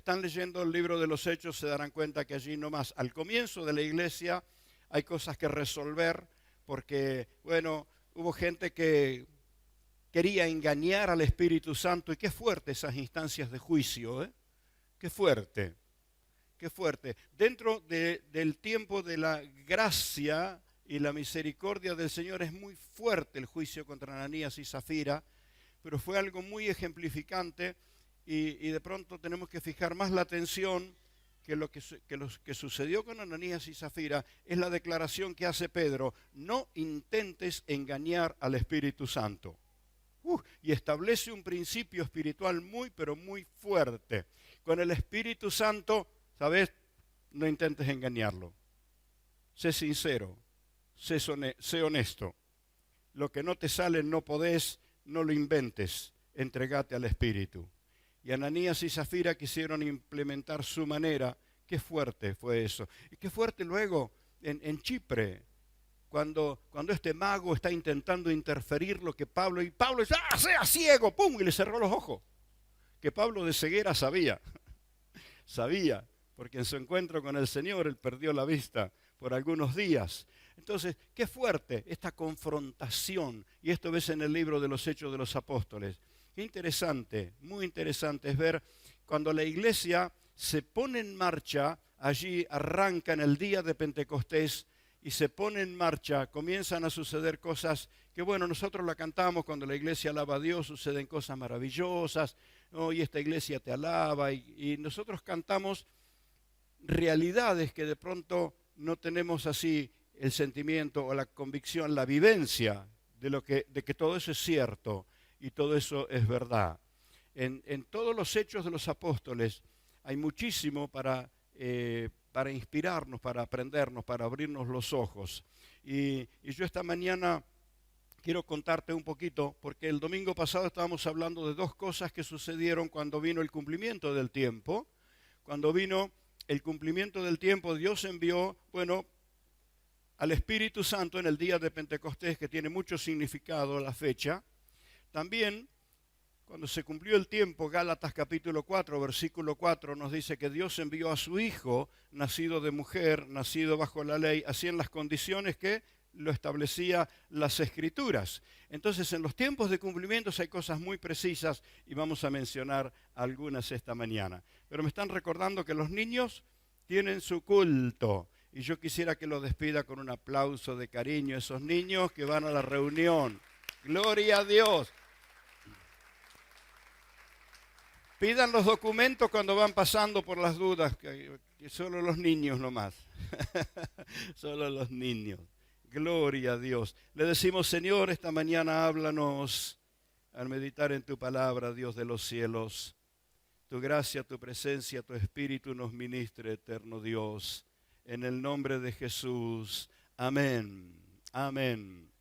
están leyendo el libro de los Hechos se darán cuenta que allí nomás, al comienzo de la iglesia, hay cosas que resolver, porque, bueno, hubo gente que quería engañar al Espíritu Santo, y qué fuerte esas instancias de juicio, ¿eh? Qué fuerte, qué fuerte. Dentro del tiempo de la gracia y la misericordia del Señor es muy fuerte el juicio contra Ananías y Zafira, pero fue algo muy ejemplificante y de pronto tenemos que fijar más la atención que lo que sucedió con Ananías y Zafira es la declaración que hace Pedro: no intentes engañar al Espíritu Santo. Y establece un principio espiritual muy, pero muy fuerte. Con el Espíritu Santo, ¿sabes? No intentes engañarlo. Sé sincero, sé honesto. Lo que no te sale no podés, no lo inventes, entregate al Espíritu. Y Ananías y Zafira quisieron implementar su manera. Qué fuerte fue eso. Y qué fuerte luego en Chipre, cuando este mago está intentando interferir lo que Pablo, y Pablo dice: ¡ah, sea ciego! ¡Pum! Y le cerró los ojos. Que Pablo de ceguera sabía, porque en su encuentro con el Señor él perdió la vista por algunos días. Entonces, qué fuerte esta confrontación, y esto ves en el libro de los Hechos de los Apóstoles. Qué interesante, muy interesante es ver cuando la iglesia se pone en marcha, allí arranca en el día de Pentecostés, y se pone en marcha, comienzan a suceder cosas que, bueno, nosotros la cantamos cuando la iglesia alaba a Dios, suceden cosas maravillosas, ¿no? Y esta iglesia te alaba, y nosotros cantamos realidades que de pronto no tenemos así el sentimiento o la convicción, la vivencia de que todo eso es cierto y todo eso es verdad. En todos los hechos de los apóstoles hay muchísimo para inspirarnos, para aprendernos, para abrirnos los ojos. Y yo esta mañana quiero contarte un poquito, porque el domingo pasado estábamos hablando de dos cosas que sucedieron cuando vino el cumplimiento del tiempo. Cuando vino el cumplimiento del tiempo, Dios envió, bueno, al Espíritu Santo en el día de Pentecostés, que tiene mucho significado la fecha. También, cuando se cumplió el tiempo, Gálatas capítulo 4, versículo 4, nos dice que Dios envió a su Hijo, nacido de mujer, nacido bajo la ley, así en las condiciones que lo establecía las Escrituras. Entonces, en los tiempos de cumplimiento hay cosas muy precisas y vamos a mencionar algunas esta mañana. Pero me están recordando que los niños tienen su culto y yo quisiera que lo despida con un aplauso de cariño a esos niños que van a la reunión. ¡Gloria a Dios! Pidan los documentos cuando van pasando por las dudas, que solo los niños nomás. Solo los niños. Gloria a Dios. Le decimos: Señor, esta mañana háblanos al meditar en tu palabra, Dios de los cielos. Tu gracia, tu presencia, tu espíritu nos ministre, eterno Dios. En el nombre de Jesús. Amén. Amén.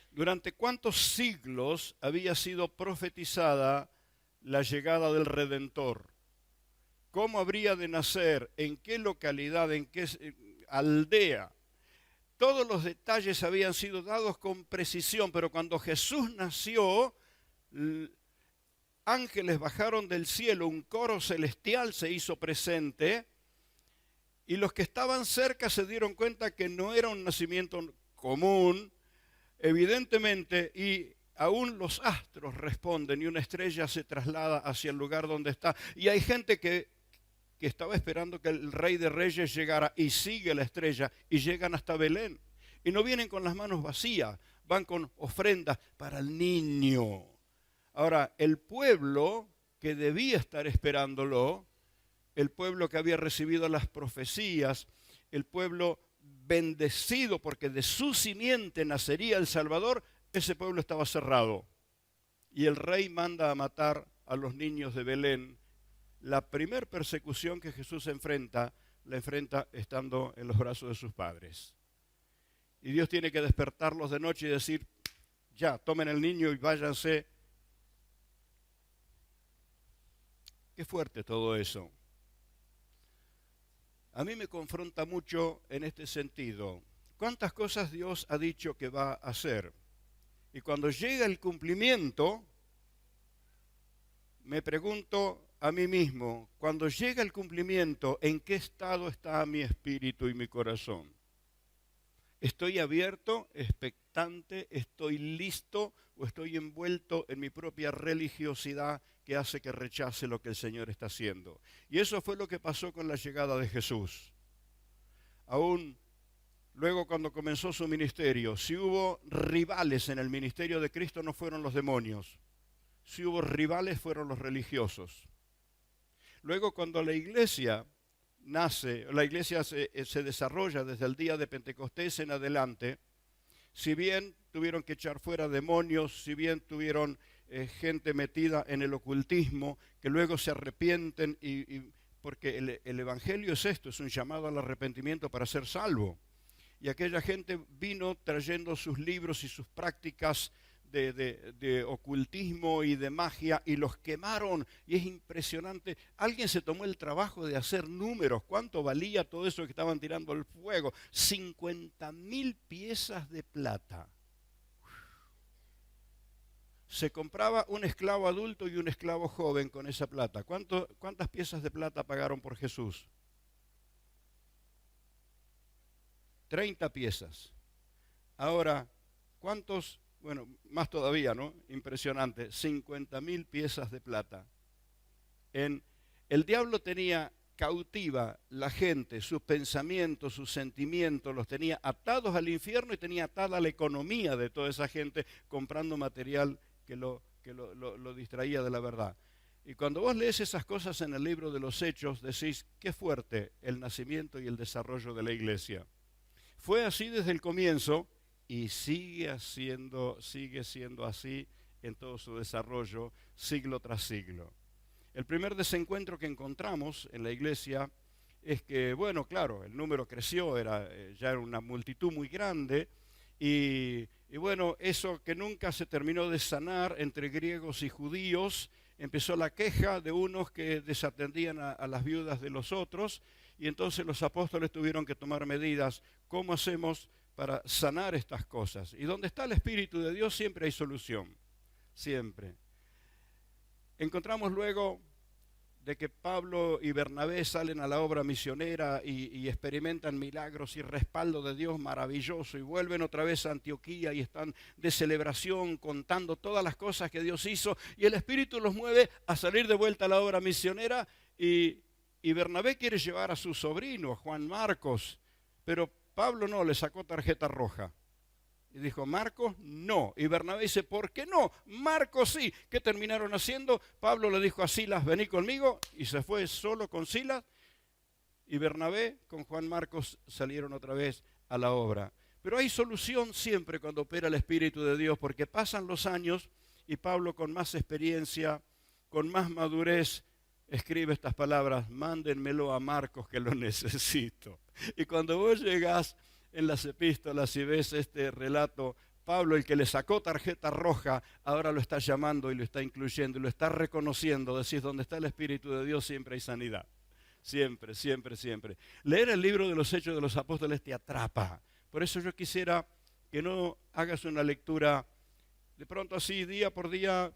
¿Durante cuántos siglos había sido profetizada la llegada del Redentor? ¿Cómo habría de nacer? ¿En qué localidad? ¿En qué aldea? Todos los detalles habían sido dados con precisión, pero cuando Jesús nació, ángeles bajaron del cielo, un coro celestial se hizo presente, y los que estaban cerca se dieron cuenta que no era un nacimiento común, evidentemente, y aún los astros responden, y una estrella se traslada hacia el lugar donde está, y hay gente que estaba esperando que el Rey de Reyes llegara, y sigue la estrella, y llegan hasta Belén. Y no vienen con las manos vacías, van con ofrendas para el niño. Ahora, el pueblo que debía estar esperándolo, el pueblo que había recibido las profecías, el pueblo bendecido porque de su simiente nacería el Salvador, ese pueblo estaba cerrado. Y el rey manda a matar a los niños de Belén. La primer persecución que Jesús enfrenta, la enfrenta estando en los brazos de sus padres. Y Dios tiene que despertarlos de noche y decir: ya, tomen el niño y váyanse. Qué fuerte todo eso. A mí me confronta mucho en este sentido. ¿Cuántas cosas Dios ha dicho que va a hacer? Y cuando llega el cumplimiento, me pregunto, a mí mismo, cuando llega el cumplimiento, ¿en qué estado está mi espíritu y mi corazón? ¿Estoy abierto, expectante, estoy listo o estoy envuelto en mi propia religiosidad que hace que rechace lo que el Señor está haciendo? Y eso fue lo que pasó con la llegada de Jesús. Aún luego cuando comenzó su ministerio, si hubo rivales en el ministerio de Cristo no fueron los demonios, si hubo rivales fueron los religiosos. Luego cuando la iglesia nace, la iglesia se desarrolla desde el día de Pentecostés en adelante, si bien tuvieron que echar fuera demonios, si bien tuvieron gente metida en el ocultismo, que luego se arrepienten, porque el evangelio es esto, es un llamado al arrepentimiento para ser salvo. Y aquella gente vino trayendo sus libros y sus prácticas de ocultismo y de magia y los quemaron, y es impresionante. Alguien se tomó el trabajo de hacer números, cuánto valía todo eso que estaban tirando al fuego. 50.000 piezas de plata. Se compraba un esclavo adulto y un esclavo joven con esa plata. ¿Cuántas piezas de plata pagaron por Jesús? 30 piezas. Ahora, ¿cuántos? Bueno, más todavía, ¿no? Impresionante, 50.000 piezas de plata. El diablo tenía cautiva la gente, sus pensamientos, sus sentimientos, los tenía atados al infierno y tenía atada la economía de toda esa gente comprando material que lo distraía de la verdad. Y cuando vos lees esas cosas en el libro de los Hechos, decís, qué fuerte el nacimiento y el desarrollo de la iglesia. Fue así desde el comienzo y sigue siendo así en todo su desarrollo, siglo tras siglo. El primer desencuentro que encontramos en la iglesia es que, bueno, claro, el número creció, ya era una multitud muy grande, y bueno, eso que nunca se terminó de sanar entre griegos y judíos, empezó la queja de unos que desatendían a las viudas de los otros, y entonces los apóstoles tuvieron que tomar medidas. ¿Cómo hacemos para sanar estas cosas? Y donde está el Espíritu de Dios siempre hay solución, siempre. Encontramos luego de que Pablo y Bernabé salen a la obra misionera y experimentan milagros y respaldo de Dios maravilloso, y vuelven otra vez a Antioquía y están de celebración contando todas las cosas que Dios hizo, y el Espíritu los mueve a salir de vuelta a la obra misionera, y Bernabé quiere llevar a su sobrino, Juan Marcos, pero Pablo no, le sacó tarjeta roja. Y dijo, Marcos, no. Y Bernabé dice, ¿por qué no? Marcos sí. ¿Qué terminaron haciendo? Pablo le dijo a Silas, vení conmigo, y se fue solo con Silas. Y Bernabé con Juan Marcos salieron otra vez a la obra. Pero hay solución siempre cuando opera el Espíritu de Dios, porque pasan los años y Pablo, con más experiencia, con más madurez, escribe estas palabras, mándenmelo a Marcos que lo necesito. Y cuando vos llegás en las epístolas y ves este relato, Pablo, el que le sacó tarjeta roja, ahora lo está llamando y lo está incluyendo y lo está reconociendo. Decís, donde está el Espíritu de Dios siempre hay sanidad. Siempre, siempre, siempre. Leer el libro de los Hechos de los Apóstoles te atrapa. Por eso yo quisiera que no hagas una lectura de pronto así, día por día,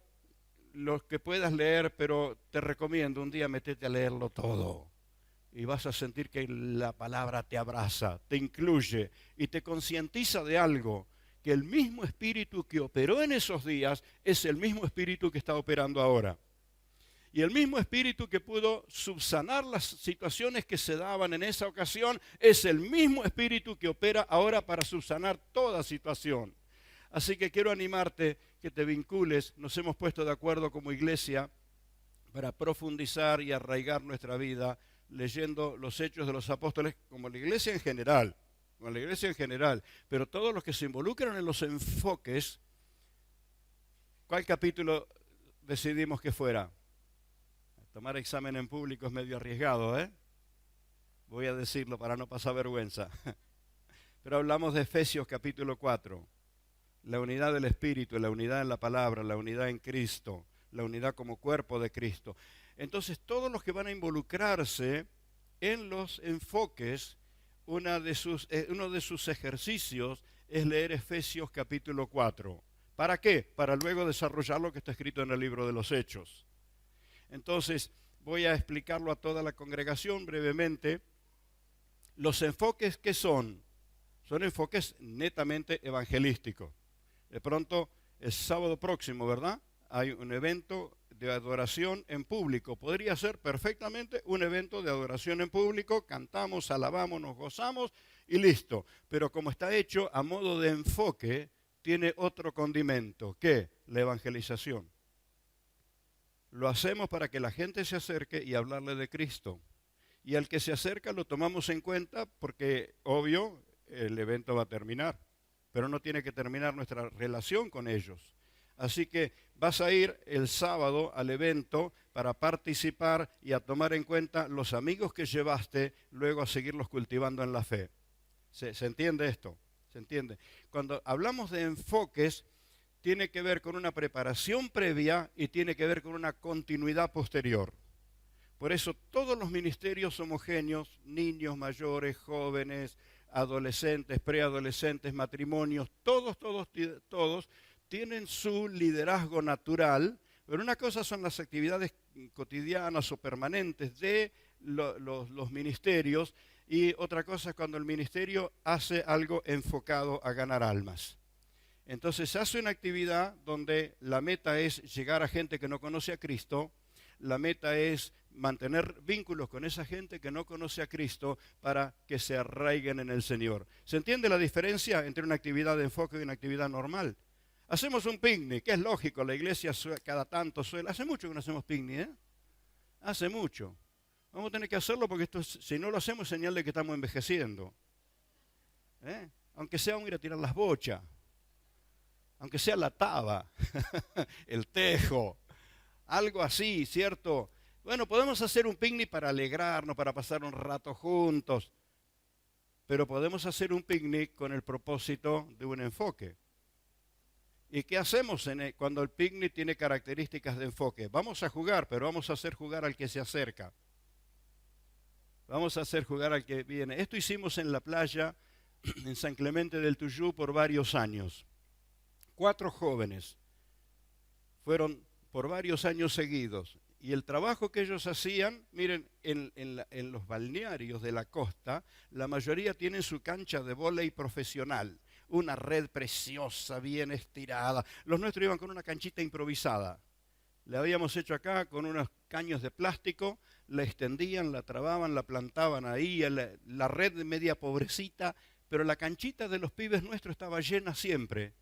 lo que puedas leer, pero te recomiendo un día metete a leerlo todo. Y vas a sentir que la palabra te abraza, te incluye y te concientiza de algo, que el mismo espíritu que operó en esos días es el mismo espíritu que está operando ahora. Y el mismo espíritu que pudo subsanar las situaciones que se daban en esa ocasión es el mismo espíritu que opera ahora para subsanar toda situación. Así que quiero animarte que te vincules. Nos hemos puesto de acuerdo como iglesia para profundizar y arraigar nuestra vida leyendo los Hechos de los Apóstoles, como la iglesia en general, pero todos los que se involucran en los enfoques. ¿Cuál capítulo decidimos que fuera? Tomar examen en público es medio arriesgado, ¿eh? Voy a decirlo para no pasar vergüenza. Pero hablamos de Efesios capítulo 4, la unidad del Espíritu, la unidad en la palabra, la unidad en Cristo, la unidad como cuerpo de Cristo. Entonces, todos los que van a involucrarse en los enfoques, uno de sus ejercicios es leer Efesios capítulo 4. ¿Para qué? Para luego desarrollar lo que está escrito en el libro de los Hechos. Entonces, voy a explicarlo a toda la congregación brevemente. Los enfoques que son enfoques netamente evangelísticos. De pronto, el sábado próximo, ¿verdad? Hay un evento de adoración en público. Podría ser perfectamente un evento de adoración en público, cantamos, alabamos, nos gozamos y listo. Pero como está hecho a modo de enfoque, tiene otro condimento, ¿qué? La evangelización. Lo hacemos para que la gente se acerque y hablarle de Cristo. Y al que se acerca lo tomamos en cuenta porque, obvio, el evento va a terminar. Pero no tiene que terminar nuestra relación con ellos. Así que vas a ir el sábado al evento para participar y a tomar en cuenta los amigos que llevaste, luego a seguirlos cultivando en la fe. ¿Se entiende esto? ¿Se entiende? Cuando hablamos de enfoques, tiene que ver con una preparación previa y tiene que ver con una continuidad posterior. Por eso todos los ministerios homogéneos, niños, mayores, jóvenes, adolescentes, preadolescentes, matrimonios, todos tienen su liderazgo natural, pero una cosa son las actividades cotidianas o permanentes de los ministerios y otra cosa es cuando el ministerio hace algo enfocado a ganar almas. Entonces se hace una actividad donde la meta es llegar a gente que no conoce a Cristo, la meta es mantener vínculos con esa gente que no conoce a Cristo para que se arraiguen en el Señor. ¿Se entiende la diferencia entre una actividad de enfoque y una actividad normal? Hacemos un picnic, que es lógico, la iglesia cada tanto suele. Hace mucho que no hacemos picnic, ¿eh? Hace mucho. Vamos a tener que hacerlo porque si no lo hacemos es señal de que estamos envejeciendo. Aunque sea vamos a ir a tirar las bochas, aunque sea la taba, el tejo, algo así, ¿cierto? Bueno, podemos hacer un picnic para alegrarnos, para pasar un rato juntos, pero podemos hacer un picnic con el propósito de un enfoque. ¿Y qué hacemos cuando el picnic tiene características de enfoque? Vamos a jugar, pero vamos a hacer jugar al que se acerca. Vamos a hacer jugar al que viene. Esto hicimos en la playa, en San Clemente del Tuyú, por varios años. 4 jóvenes fueron por varios años seguidos. Y el trabajo que ellos hacían, miren, en los balnearios de la costa, la mayoría tienen su cancha de vóley profesional. Una red preciosa, bien estirada. Los nuestros iban con una canchita improvisada. La habíamos hecho acá con unos caños de plástico, la extendían, la trababan, la plantaban ahí, la red media pobrecita, pero la canchita de los pibes nuestros estaba llena siempre.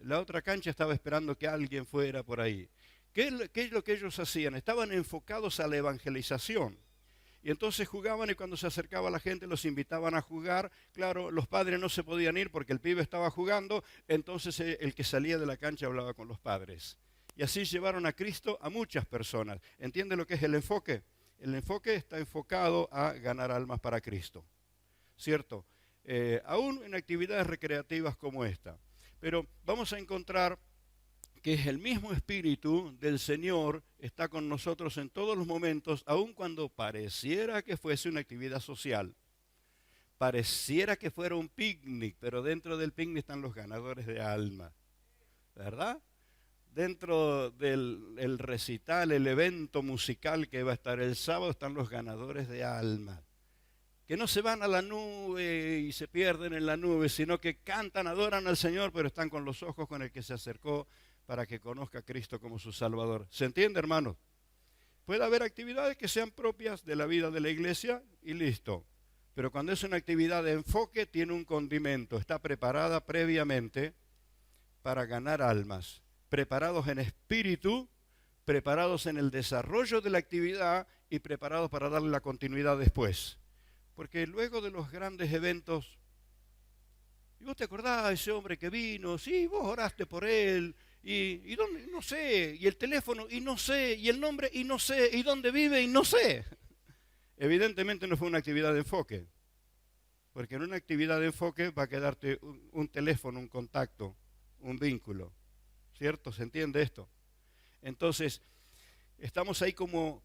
La otra cancha estaba esperando que alguien fuera por ahí. ¿Qué es lo que ellos hacían? Estaban enfocados a la evangelización. Y entonces jugaban y cuando se acercaba la gente los invitaban a jugar. Claro, los padres no se podían ir porque el pibe estaba jugando, entonces el que salía de la cancha hablaba con los padres. Y así llevaron a Cristo a muchas personas. ¿Entiende lo que es el enfoque? El enfoque está enfocado a ganar almas para Cristo, ¿cierto? Aún en actividades recreativas como esta. Pero vamos a encontrar que el mismo Espíritu del Señor está con nosotros en todos los momentos, aun cuando pareciera que fuese una actividad social. Pareciera que fuera un picnic, pero dentro del picnic están los ganadores de alma, ¿verdad? Dentro del recital, el evento musical que va a estar el sábado, están los ganadores de alma. Que no se van a la nube y se pierden en la nube, sino que cantan, adoran al Señor, pero están con los ojos con el que se acercó para que conozca a Cristo como su Salvador. ¿Se entiende, hermano? Puede haber actividades que sean propias de la vida de la iglesia y listo. Pero cuando es una actividad de enfoque, tiene un condimento. Está preparada previamente para ganar almas. Preparados en espíritu, preparados en el desarrollo de la actividad y preparados para darle la continuidad después. Porque luego de los grandes eventos, ¿y vos te acordás de ese hombre que vino? Sí, vos oraste por él. ¿Y dónde? No sé. Y el teléfono, y no sé. Y el nombre, y no sé. Y dónde vive, y no sé. Evidentemente no fue una actividad de enfoque. Porque en una actividad de enfoque va a quedarte un teléfono, un contacto, un vínculo. ¿Cierto? ¿Se entiende esto? Entonces, estamos ahí como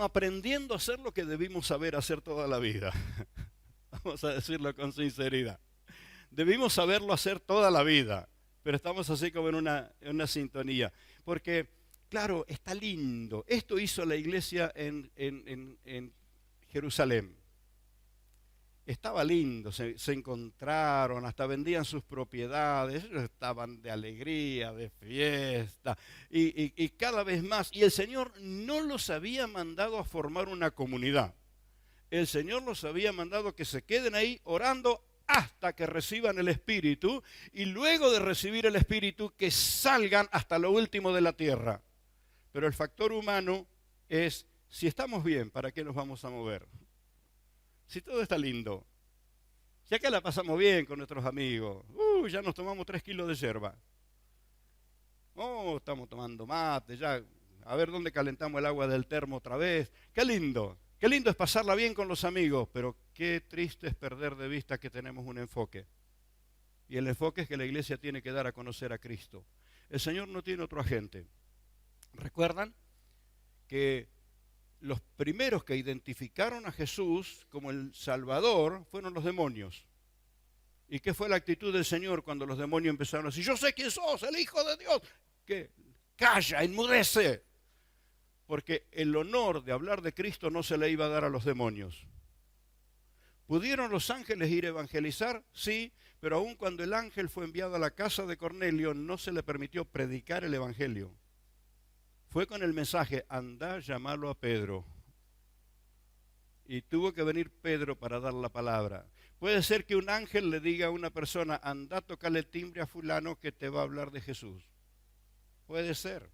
aprendiendo a hacer lo que debimos saber hacer toda la vida. Vamos a decirlo con sinceridad. Debimos saberlo hacer toda la vida, pero estamos así como en una sintonía. Porque claro, está lindo. Esto hizo la iglesia en Jerusalén. Estaba lindo, se encontraron, hasta vendían sus propiedades, ellos estaban de alegría, de fiesta, y cada vez más. Y el Señor no los había mandado a formar una comunidad. El Señor los había mandado que se queden ahí orando hasta que reciban el Espíritu, y luego de recibir el Espíritu que salgan hasta lo último de la tierra. Pero el factor humano es, si estamos bien, ¿para qué nos vamos a mover? Si todo está lindo, si acá la pasamos bien con nuestros amigos, ya nos tomamos 3 kilos de yerba, estamos tomando mate, ya, a ver dónde calentamos el agua del termo otra vez, qué lindo es pasarla bien con los amigos, pero qué triste es perder de vista que tenemos un enfoque, y el enfoque es que la iglesia tiene que dar a conocer a Cristo. El Señor no tiene otro agente. ¿Recuerdan que los primeros que identificaron a Jesús como el Salvador fueron los demonios? ¿Y qué fue la actitud del Señor cuando los demonios empezaron a decir, yo sé quién sos, el Hijo de Dios? ¿Qué? Calla, enmudece. Porque el honor de hablar de Cristo no se le iba a dar a los demonios. ¿Pudieron los ángeles ir a evangelizar? Sí, pero aun cuando el ángel fue enviado a la casa de Cornelio, no se le permitió predicar el evangelio. Fue con el mensaje, andá, llamalo a Pedro. Y tuvo que venir Pedro para dar la palabra. Puede ser que un ángel le diga a una persona, andá, tocale el timbre a fulano que te va a hablar de Jesús. Puede ser.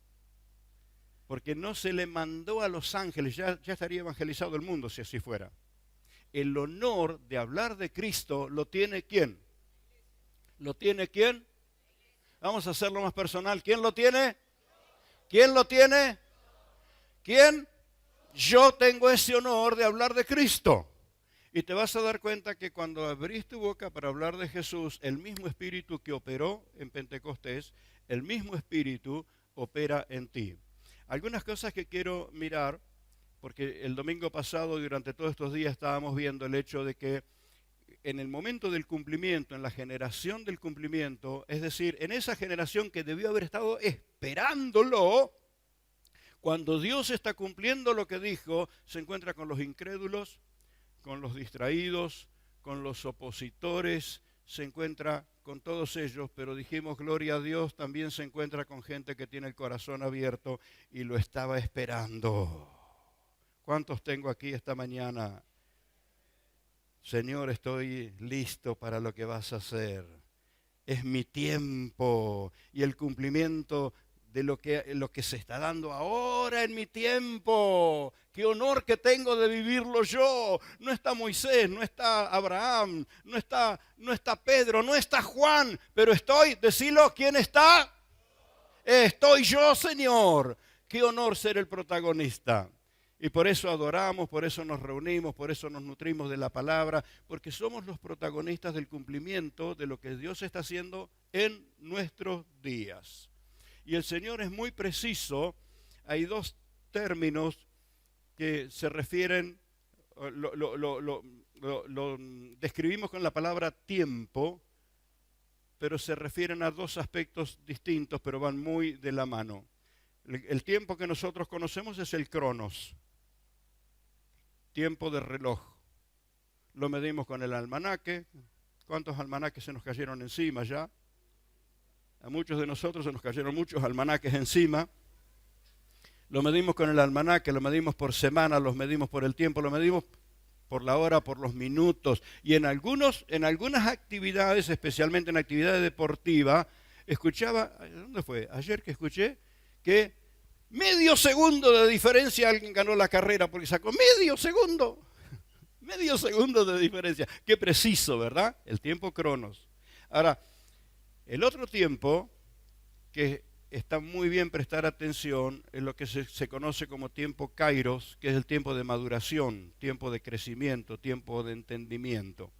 Porque no se le mandó a los ángeles, ya estaría evangelizado el mundo si así fuera. El honor de hablar de Cristo lo tiene ¿quién? ¿Lo tiene quién? Vamos a hacerlo más personal. ¿Quién lo tiene? ¿Quién lo tiene? ¿Quién? Yo tengo ese honor de hablar de Cristo. Y te vas a dar cuenta que cuando abrís tu boca para hablar de Jesús, el mismo Espíritu que operó en Pentecostés, el mismo Espíritu opera en ti. Algunas cosas que quiero mirar, porque el domingo pasado y durante todos estos días estábamos viendo el hecho de que en el momento del cumplimiento, en la generación del cumplimiento, es decir, en esa generación que debió haber estado esperándolo, cuando Dios está cumpliendo lo que dijo, se encuentra con los incrédulos, con los distraídos, con los opositores, se encuentra con todos ellos, pero dijimos, gloria a Dios, también se encuentra con gente que tiene el corazón abierto y lo estaba esperando. ¿Cuántos tengo aquí esta mañana? Señor, estoy listo para lo que vas a hacer. Es mi tiempo y el cumplimiento de lo que se está dando ahora en mi tiempo. Qué honor que tengo de vivirlo yo. No está Moisés, no está Abraham, no está Pedro, no está Juan, pero decilo, ¿quién está? Estoy yo, Señor. Qué honor ser el protagonista. Y por eso adoramos, por eso nos reunimos, por eso nos nutrimos de la palabra, porque somos los protagonistas del cumplimiento de lo que Dios está haciendo en nuestros días. Y el Señor es muy preciso. Hay 2 términos que se refieren, lo describimos con la palabra tiempo, pero se refieren a 2 aspectos distintos, pero van muy de la mano. El tiempo que nosotros conocemos es el cronos, tiempo de reloj. Lo medimos con el almanaque. ¿Cuántos almanaques se nos cayeron encima ya? A muchos de nosotros se nos cayeron muchos almanaques encima. Lo medimos con el almanaque, lo medimos por semana, lo medimos por el tiempo, lo medimos por la hora, por los minutos. Y en algunas actividades, especialmente en actividades deportivas, escuchaba, ¿dónde fue? Ayer que escuché que medio segundo de diferencia alguien ganó la carrera porque sacó medio segundo de diferencia. Qué preciso, ¿verdad? El tiempo cronos. Ahora, el otro tiempo que está muy bien prestar atención es lo que se conoce como tiempo kairos, que es el tiempo de maduración, tiempo de crecimiento, tiempo de entendimiento.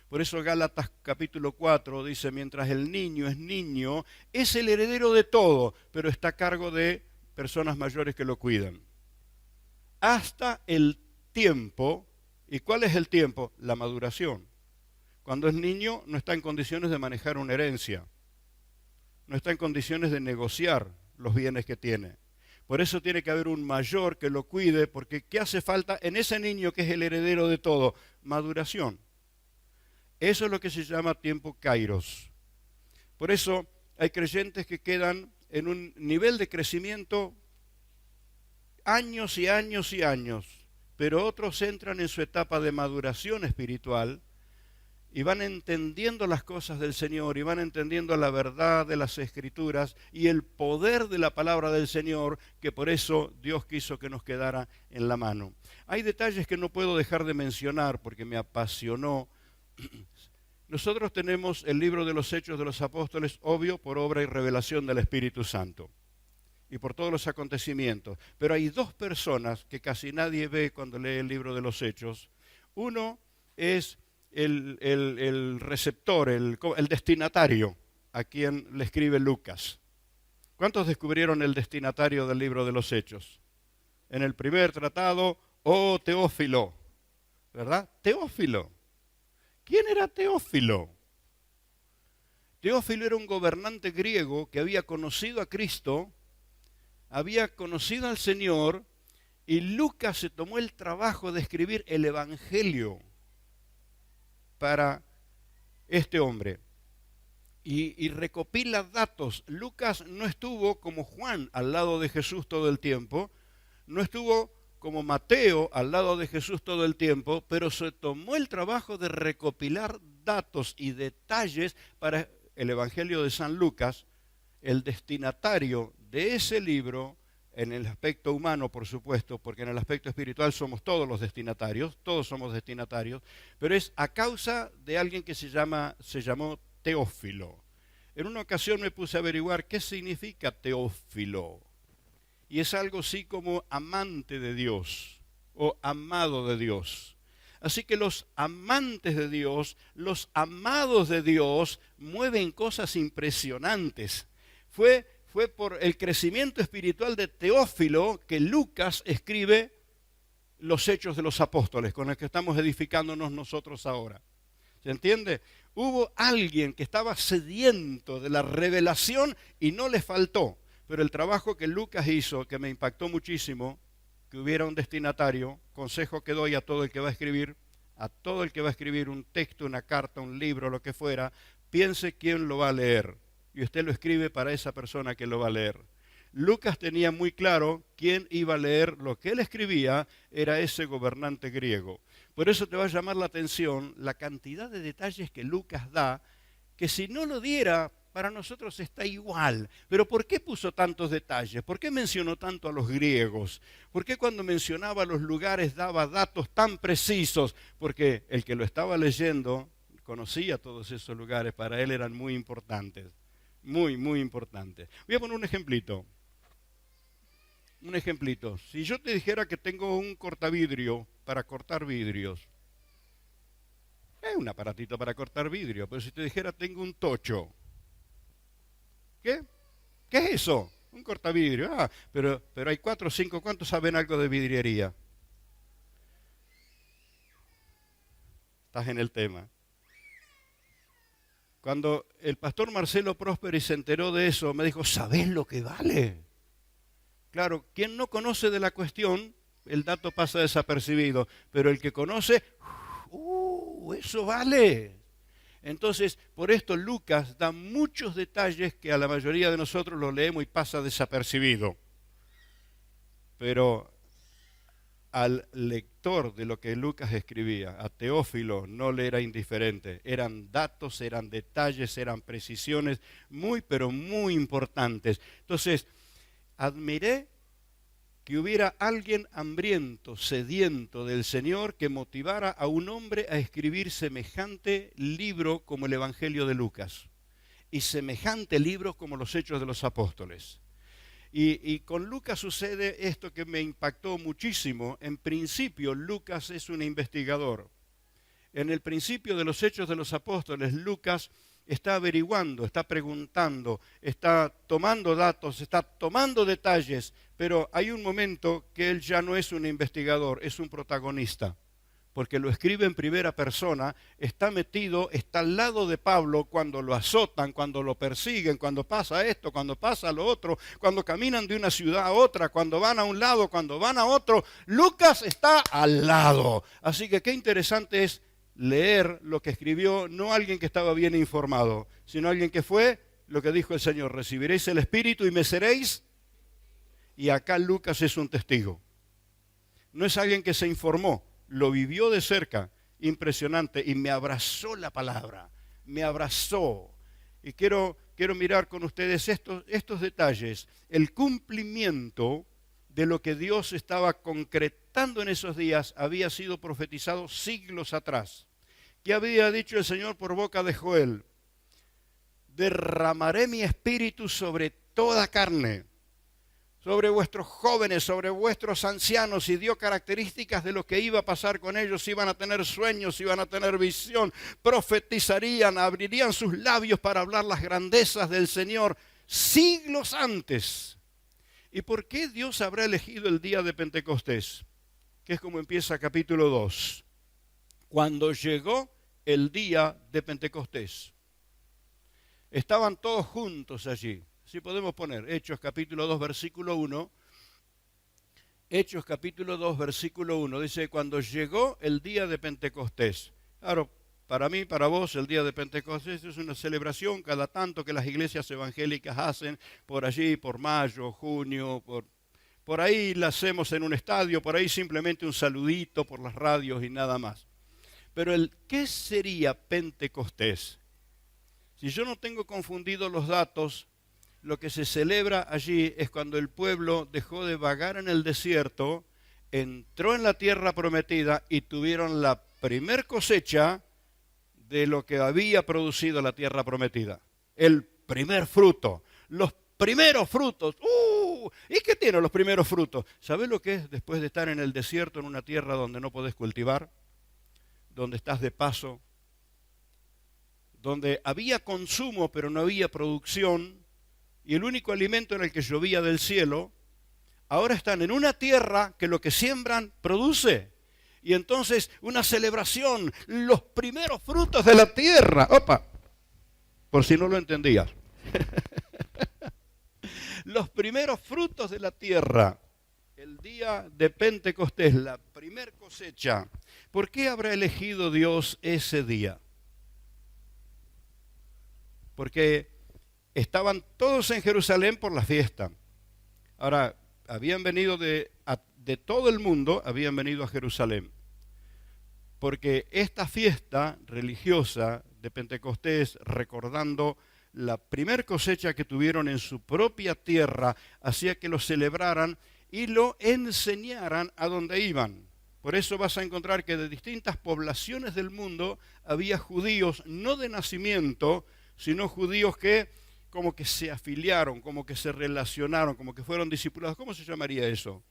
Por eso Gálatas capítulo 4 dice, mientras el niño es el heredero de todo, pero está a cargo de personas mayores que lo cuidan. Hasta el tiempo, ¿y cuál es el tiempo? La maduración. Cuando es niño no está en condiciones de manejar una herencia, no está en condiciones de negociar los bienes que tiene. Por eso tiene que haber un mayor que lo cuide, porque ¿qué hace falta en ese niño que es el heredero de todo? Maduración. Eso es lo que se llama tiempo kairos. Por eso hay creyentes que quedan en un nivel de crecimiento años y años y años, pero otros entran en su etapa de maduración espiritual y van entendiendo las cosas del Señor y van entendiendo la verdad de las Escrituras y el poder de la palabra del Señor, que por eso Dios quiso que nos quedara en la mano. Hay detalles que no puedo dejar de mencionar porque me apasionó. Nosotros tenemos el libro de los Hechos de los Apóstoles, obvio, por obra y revelación del Espíritu Santo y por todos los acontecimientos. Pero hay dos personas que casi nadie ve cuando lee el libro de los Hechos. Uno es el receptor, el destinatario, a quien le escribe Lucas. ¿Cuántos descubrieron el destinatario del libro de los Hechos? En el primer tratado, Teófilo, ¿verdad? Teófilo. ¿Quién era Teófilo? Teófilo era un gobernante griego que había conocido a Cristo, había conocido al Señor, y Lucas se tomó el trabajo de escribir el Evangelio para este hombre. Y recopila datos. Lucas no estuvo como Juan al lado de Jesús todo el tiempo, no estuvo como Mateo al lado de Jesús todo el tiempo, pero se tomó el trabajo de recopilar datos y detalles para el Evangelio de San Lucas, el destinatario de ese libro, en el aspecto humano, por supuesto, porque en el aspecto espiritual somos todos los destinatarios, todos somos destinatarios, pero es a causa de alguien que se llamó Teófilo. En una ocasión me puse a averiguar qué significa Teófilo. Y es algo así como amante de Dios o amado de Dios. Así que los amantes de Dios, los amados de Dios, mueven cosas impresionantes. Fue por el crecimiento espiritual de Teófilo que Lucas escribe los Hechos de los Apóstoles, con el que estamos edificándonos nosotros ahora. ¿Se entiende? Hubo alguien que estaba sediento de la revelación y no le faltó. Pero el trabajo que Lucas hizo, que me impactó muchísimo, que hubiera un destinatario, consejo que doy a todo el que va a escribir un texto, una carta, un libro, lo que fuera, piense quién lo va a leer. Y usted lo escribe para esa persona que lo va a leer. Lucas tenía muy claro quién iba a leer lo que él escribía, era ese gobernante griego. Por eso te va a llamar la atención la cantidad de detalles que Lucas da, que si no lo diera, para nosotros está igual. Pero ¿por qué puso tantos detalles? ¿Por qué mencionó tanto a los griegos? ¿Por qué cuando mencionaba los lugares daba datos tan precisos? Porque el que lo estaba leyendo conocía todos esos lugares, para él eran muy importantes. Muy, muy importantes. Voy a poner un ejemplito. Un ejemplito. Si yo te dijera que tengo un cortavidrio para cortar vidrios, es un aparatito para cortar vidrio, pero si te dijera tengo un tocho, ¿qué? ¿Qué es eso? Un cortavidrio. Pero hay 4 o 5. ¿Cuántos saben algo de vidriería? Estás en el tema. Cuando el pastor Marcelo Prosperi se enteró de eso, me dijo, ¿sabés lo que vale? Claro, quien no conoce de la cuestión, el dato pasa desapercibido, pero el que conoce, eso vale. Entonces, por esto Lucas da muchos detalles que a la mayoría de nosotros los leemos y pasa desapercibido. Pero al lector de lo que Lucas escribía, a Teófilo, no le era indiferente. Eran datos, eran detalles, eran precisiones muy, pero muy importantes. Entonces, admiré que hubiera alguien hambriento, sediento del Señor, que motivara a un hombre a escribir semejante libro como el Evangelio de Lucas y semejante libro como los Hechos de los Apóstoles. Y con Lucas sucede esto que me impactó muchísimo. En principio, Lucas es un investigador. En el principio de los Hechos de los Apóstoles, Lucas está averiguando, está preguntando, está tomando datos, está tomando detalles, pero hay un momento que él ya no es un investigador, es un protagonista. porque lo escribe en primera persona, está metido, está al lado de Pablo cuando lo azotan, cuando lo persiguen, cuando pasa esto, cuando pasa lo otro, cuando caminan de una ciudad a otra, cuando van a un lado, cuando van a otro. Lucas está al lado. Así que qué interesante es leer lo que escribió no alguien que estaba bien informado, sino alguien que fue lo que dijo el Señor: recibiréis el Espíritu y me seréis. Y acá Lucas es un testigo. No es alguien que se informó, lo vivió de cerca, impresionante, y me abrazó la palabra, me abrazó. Y quiero mirar con ustedes estos detalles, el cumplimiento de lo que Dios estaba concretando en esos días había sido profetizado siglos atrás. ¿Qué había dicho el Señor por boca de Joel? Derramaré mi espíritu sobre toda carne, sobre vuestros jóvenes, sobre vuestros ancianos, y dio características de lo que iba a pasar con ellos. Iban a tener sueños, iban a tener visión, profetizarían, abrirían sus labios para hablar las grandezas del Señor siglos antes. ¿Y por qué Dios habrá elegido el día de Pentecostés? Que es como empieza capítulo 2. Cuando llegó el día de Pentecostés, estaban todos juntos allí. Si podemos poner Hechos capítulo 2, versículo 1. Hechos capítulo 2, versículo 1. Dice, cuando llegó el día de Pentecostés. Claro, para mí, para vos, el día de Pentecostés es una celebración cada tanto que las iglesias evangélicas hacen por allí, por mayo, junio, por ahí la hacemos en un estadio, por ahí simplemente un saludito por las radios y nada más. Pero ¿qué sería Pentecostés? Si yo no tengo confundido los datos, lo que se celebra allí es cuando el pueblo dejó de vagar en el desierto, entró en la tierra prometida y tuvieron la primer cosecha de lo que había producido la tierra prometida. El primer fruto, los primeros frutos. ¿Y qué tienen los primeros frutos? ¿Sabés lo que es después de estar en el desierto, en una tierra donde no podés cultivar? Donde estás de paso, donde había consumo pero no había producción, y el único alimento era el que llovía del cielo. Ahora están en una tierra que lo que siembran produce. Y entonces una celebración, los primeros frutos de la tierra. Opa, por si no lo entendías. Los primeros frutos de la tierra. El día de Pentecostés, la primer cosecha. ¿Por qué habrá elegido Dios ese día? Porque estaban todos en Jerusalén por la fiesta. Ahora, habían venido de todo el mundo, habían venido a Jerusalén. Porque esta fiesta religiosa de Pentecostés, recordando la primer cosecha que tuvieron en su propia tierra, hacía que lo celebraran y lo enseñaran a donde iban. Por eso vas a encontrar que de distintas poblaciones del mundo había judíos, no de nacimiento, sino judíos que como que se afiliaron, como que se relacionaron, como que fueron discipulados. ¿Cómo se llamaría eso?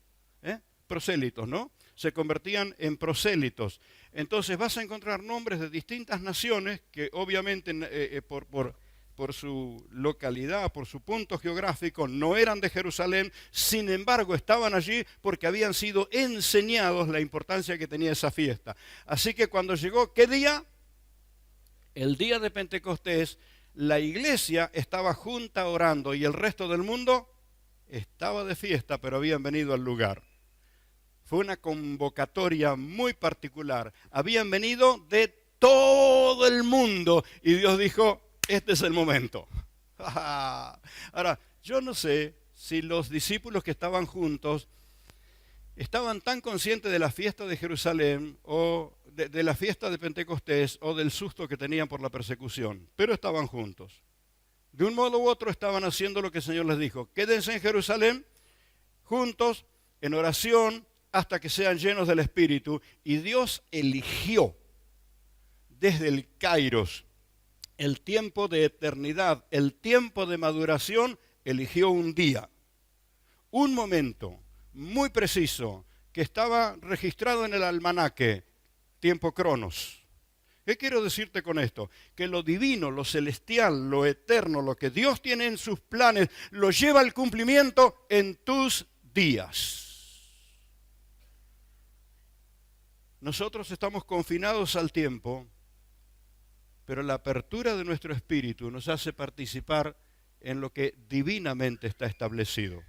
Prosélitos, ¿no? Se convertían en prosélitos. Entonces vas a encontrar nombres de distintas naciones que obviamente por su localidad, por su punto geográfico, no eran de Jerusalén, sin embargo estaban allí porque habían sido enseñados la importancia que tenía esa fiesta. Así que cuando llegó, ¿qué día? El día de Pentecostés, la iglesia estaba junta orando y el resto del mundo estaba de fiesta, pero habían venido al lugar. Fue una convocatoria muy particular. Habían venido de todo el mundo y Dios dijo, este es el momento. Ahora, yo no sé si los discípulos que estaban juntos estaban tan conscientes de la fiesta de Jerusalén o de la fiesta de Pentecostés o del susto que tenían por la persecución, pero estaban juntos. De un modo u otro estaban haciendo lo que el Señor les dijo. Quédense en Jerusalén, juntos, en oración, hasta que sean llenos del Espíritu. Y Dios eligió desde el Kairos, el tiempo de eternidad, el tiempo de maduración, eligió un día, un momento muy preciso que estaba registrado en el almanaque, tiempo Cronos. ¿Qué quiero decirte con esto? Que lo divino, lo celestial, lo eterno, lo que Dios tiene en sus planes, lo lleva al cumplimiento en tus días. Nosotros estamos confinados al tiempo, pero la apertura de nuestro espíritu nos hace participar en lo que divinamente está establecido,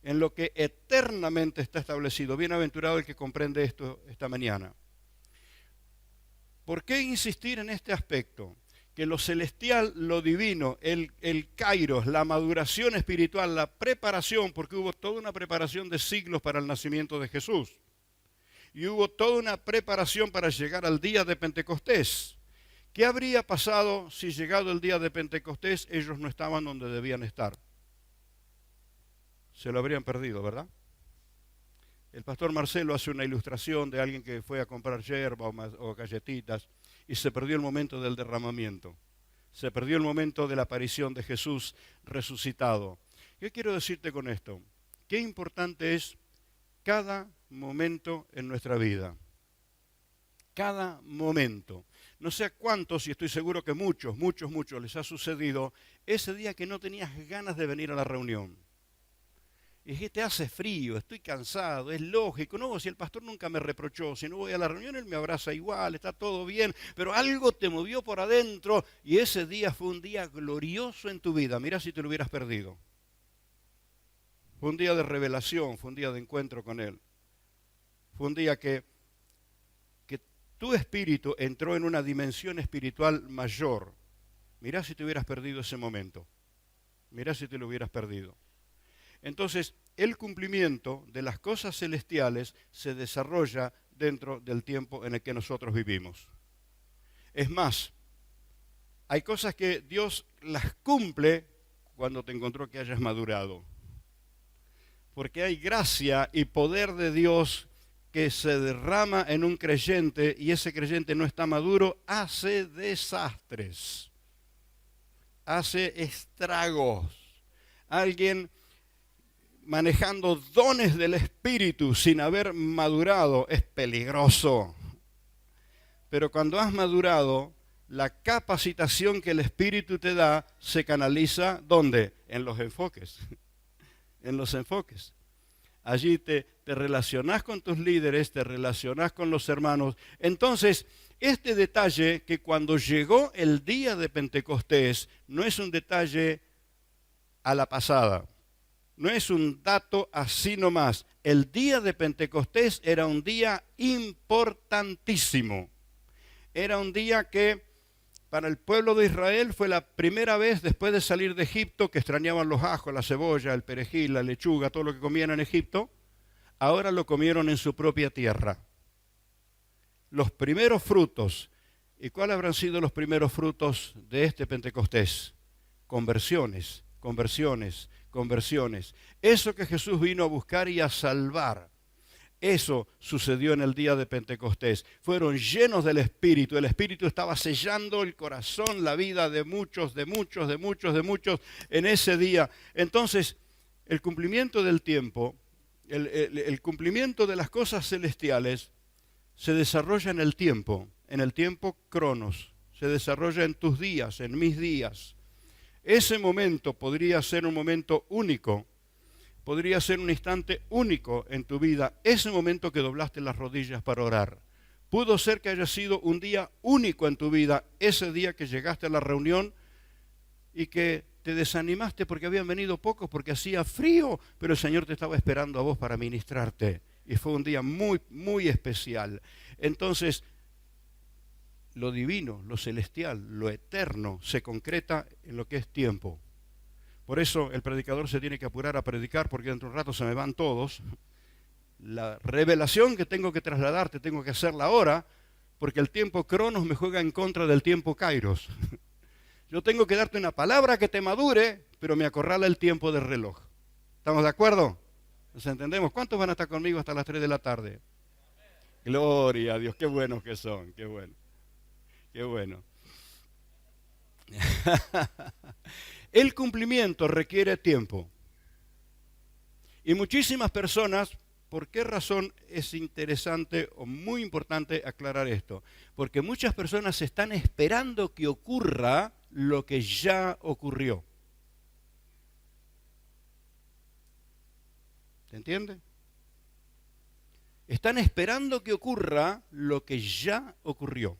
en lo que eternamente está establecido. Bienaventurado el que comprende esto esta mañana. ¿Por qué insistir en este aspecto? Que lo celestial, lo divino, el kairos, la maduración espiritual, la preparación, porque hubo toda una preparación de siglos para el nacimiento de Jesús. Y hubo toda una preparación para llegar al día de Pentecostés. ¿Qué habría pasado si llegado el día de Pentecostés ellos no estaban donde debían estar? Se lo habrían perdido, ¿verdad? El pastor Marcelo hace una ilustración de alguien que fue a comprar yerba o galletitas y se perdió el momento del derramamiento. Se perdió el momento de la aparición de Jesús resucitado. ¿Qué quiero decirte con esto? Qué importante es cada momento en nuestra vida. Cada momento. No sé a cuántos, y estoy seguro que muchos les ha sucedido ese día que no tenías ganas de venir a la reunión. Y dijiste, hace frío, estoy cansado, es lógico. No, si el pastor nunca me reprochó, si no voy a la reunión él me abraza igual, está todo bien, pero algo te movió por adentro y ese día fue un día glorioso en tu vida. Mira si te lo hubieras perdido. Fue un día de revelación, fue un día de encuentro con él. Fue un día que tu espíritu entró en una dimensión espiritual mayor. Mirá si te hubieras perdido ese momento. Mirá si te lo hubieras perdido. Entonces, el cumplimiento de las cosas celestiales se desarrolla dentro del tiempo en el que nosotros vivimos. Es más, hay cosas que Dios las cumple cuando te encontró que hayas madurado. Porque hay gracia y poder de Dios que se derrama en un creyente y ese creyente no está maduro, hace desastres, hace estragos. Alguien manejando dones del Espíritu sin haber madurado es peligroso. Pero cuando has madurado, la capacitación que el Espíritu te da se canaliza, ¿dónde? En los enfoques. En los enfoques. Allí te relacionás con tus líderes, te relacionás con los hermanos. Entonces, este detalle que cuando llegó el día de Pentecostés no es un detalle a la pasada, no es un dato así nomás. El día de Pentecostés era un día importantísimo. Era un día que para el pueblo de Israel fue la primera vez después de salir de Egipto, que extrañaban los ajos, la cebolla, el perejil, la lechuga, todo lo que comían en Egipto, ahora lo comieron en su propia tierra. Los primeros frutos. ¿Y cuáles habrán sido los primeros frutos de este Pentecostés? Conversiones, conversiones, conversiones. Eso que Jesús vino a buscar y a salvar. Eso sucedió en el día de Pentecostés. Fueron llenos del Espíritu. El Espíritu estaba sellando el corazón, la vida de muchos en ese día. Entonces, el cumplimiento del tiempo, el cumplimiento de las cosas celestiales se desarrolla en el tiempo cronos. Se desarrolla en tus días, en mis días. Ese momento podría ser un momento único. Podría ser un instante único en tu vida, ese momento que doblaste las rodillas para orar. Pudo ser que haya sido un día único en tu vida, ese día que llegaste a la reunión y que te desanimaste porque habían venido pocos, porque hacía frío, pero el Señor te estaba esperando a vos para ministrarte. Y fue un día muy, muy especial. Entonces, lo divino, lo celestial, lo eterno, se concreta en lo que es tiempo. Por eso el predicador se tiene que apurar a predicar porque dentro de un rato se me van todos. La revelación que tengo que trasladarte tengo que hacerla ahora porque el tiempo cronos me juega en contra del tiempo kairos. Yo tengo que darte una palabra que te madure, pero me acorrala el tiempo del reloj. ¿Estamos de acuerdo? ¿Nos entendemos? ¿Cuántos van a estar conmigo hasta las 3 de la tarde? Gloria a Dios, qué buenos que son, qué bueno. Qué bueno. El cumplimiento requiere tiempo. Y muchísimas personas, ¿por qué razón es interesante o muy importante aclarar esto? Porque muchas personas están esperando que ocurra lo que ya ocurrió. ¿Se entiende? Están esperando que ocurra lo que ya ocurrió.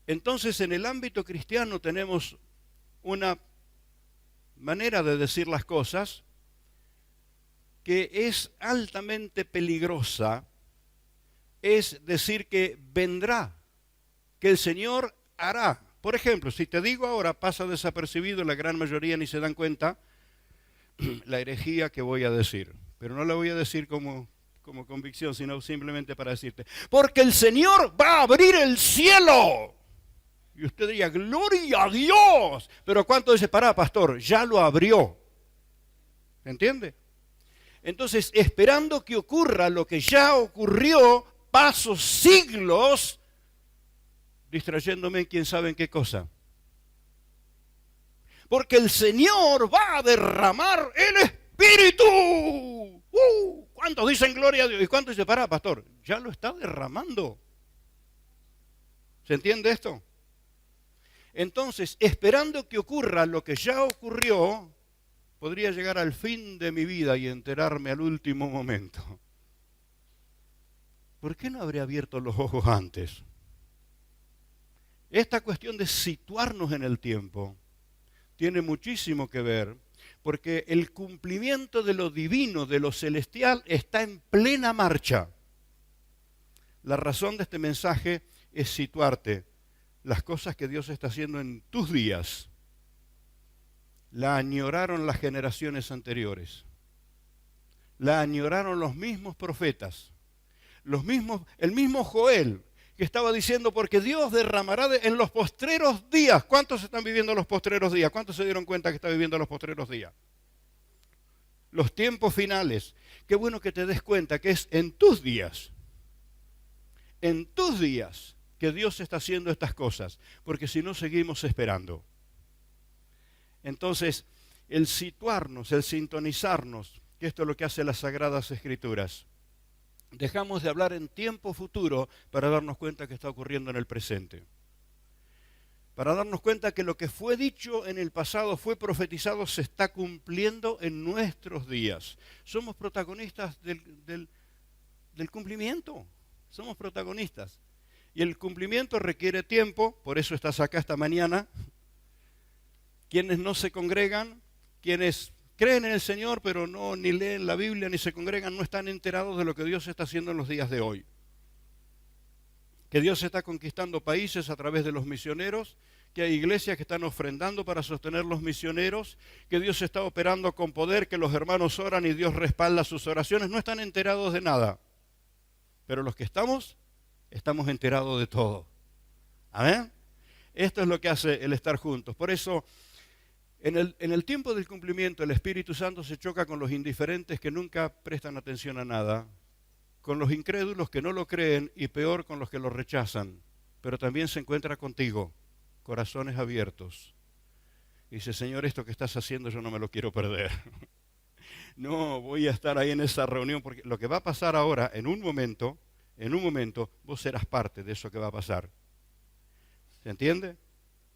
Entonces, en el ámbito cristiano tenemos una manera de decir las cosas que es altamente peligrosa, es decir que vendrá, que el Señor hará. Por ejemplo, si te digo ahora, pasa desapercibido, la gran mayoría ni se dan cuenta, la herejía que voy a decir. Pero no la voy a decir como convicción, sino simplemente para decirte, porque el Señor va a abrir el cielo. Y usted diría, gloria a Dios. Pero ¿cuánto dice? Pará, pastor, ya lo abrió. ¿Se entiende? Entonces, esperando que ocurra lo que ya ocurrió, paso siglos, distrayéndome en quién sabe en qué cosa. Porque el Señor va a derramar el Espíritu. ¿Cuántos dicen gloria a Dios? ¿Y cuántos dicen, pará, pastor? Ya lo está derramando. ¿Se entiende esto? Entonces, esperando que ocurra lo que ya ocurrió, podría llegar al fin de mi vida y enterarme al último momento. ¿Por qué no habré abierto los ojos antes? Esta cuestión de situarnos en el tiempo tiene muchísimo que ver, porque el cumplimiento de lo divino, de lo celestial, está en plena marcha. La razón de este mensaje es situarte las cosas que Dios está haciendo en tus días. La añoraron las generaciones anteriores. La añoraron los mismos profetas. El mismo Joel, que estaba diciendo, porque Dios derramará en los postreros días. ¿Cuántos están viviendo los postreros días? ¿Cuántos se dieron cuenta que está viviendo los postreros días? Los tiempos finales. Qué bueno que te des cuenta que es en tus días que Dios está haciendo estas cosas, porque si no seguimos esperando. Entonces, el situarnos, el sintonizarnos, que esto es lo que hace las Sagradas Escrituras. Dejamos de hablar en tiempo futuro para darnos cuenta que está ocurriendo en el presente. Para darnos cuenta que lo que fue dicho en el pasado, fue profetizado, se está cumpliendo en nuestros días. Somos protagonistas del cumplimiento. Somos protagonistas. Y el cumplimiento requiere tiempo, por eso estás acá esta mañana. Quienes no se congregan, quienes creen en el Señor, pero no ni leen la Biblia ni se congregan, no están enterados de lo que Dios está haciendo en los días de hoy. Que Dios está conquistando países a través de los misioneros, que hay iglesias que están ofrendando para sostener los misioneros, que Dios está operando con poder, que los hermanos oran y Dios respalda sus oraciones. No están enterados de nada. Pero los que estamos enterados de todo. ¿Amén? Esto es lo que hace el estar juntos. Por eso, en el tiempo del cumplimiento, el Espíritu Santo se choca con los indiferentes que nunca prestan atención a nada, con los incrédulos que no lo creen y peor con los que lo rechazan. Pero también se encuentra contigo, corazones abiertos. Y dice, Señor, esto que estás haciendo yo no me lo quiero perder. No, voy a estar ahí en esa reunión, porque lo que va a pasar ahora, en un momento, vos serás parte de eso que va a pasar. ¿Se entiende?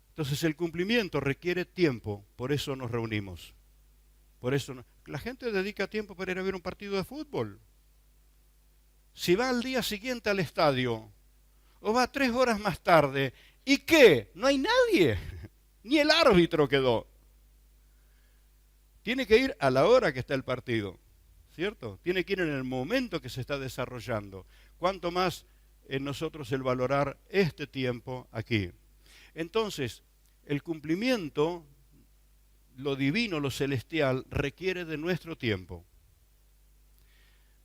Entonces el cumplimiento requiere tiempo, por eso nos reunimos. Por eso la gente dedica tiempo para ir a ver un partido de fútbol. Si va al día siguiente al estadio, o va 3 horas más tarde, ¿y qué? No hay nadie, ni el árbitro quedó. Tiene que ir a la hora que está el partido, ¿cierto? Tiene que ir en el momento que se está desarrollando. Cuanto más en nosotros el valorar este tiempo aquí. Entonces, el cumplimiento, lo divino, lo celestial, requiere de nuestro tiempo.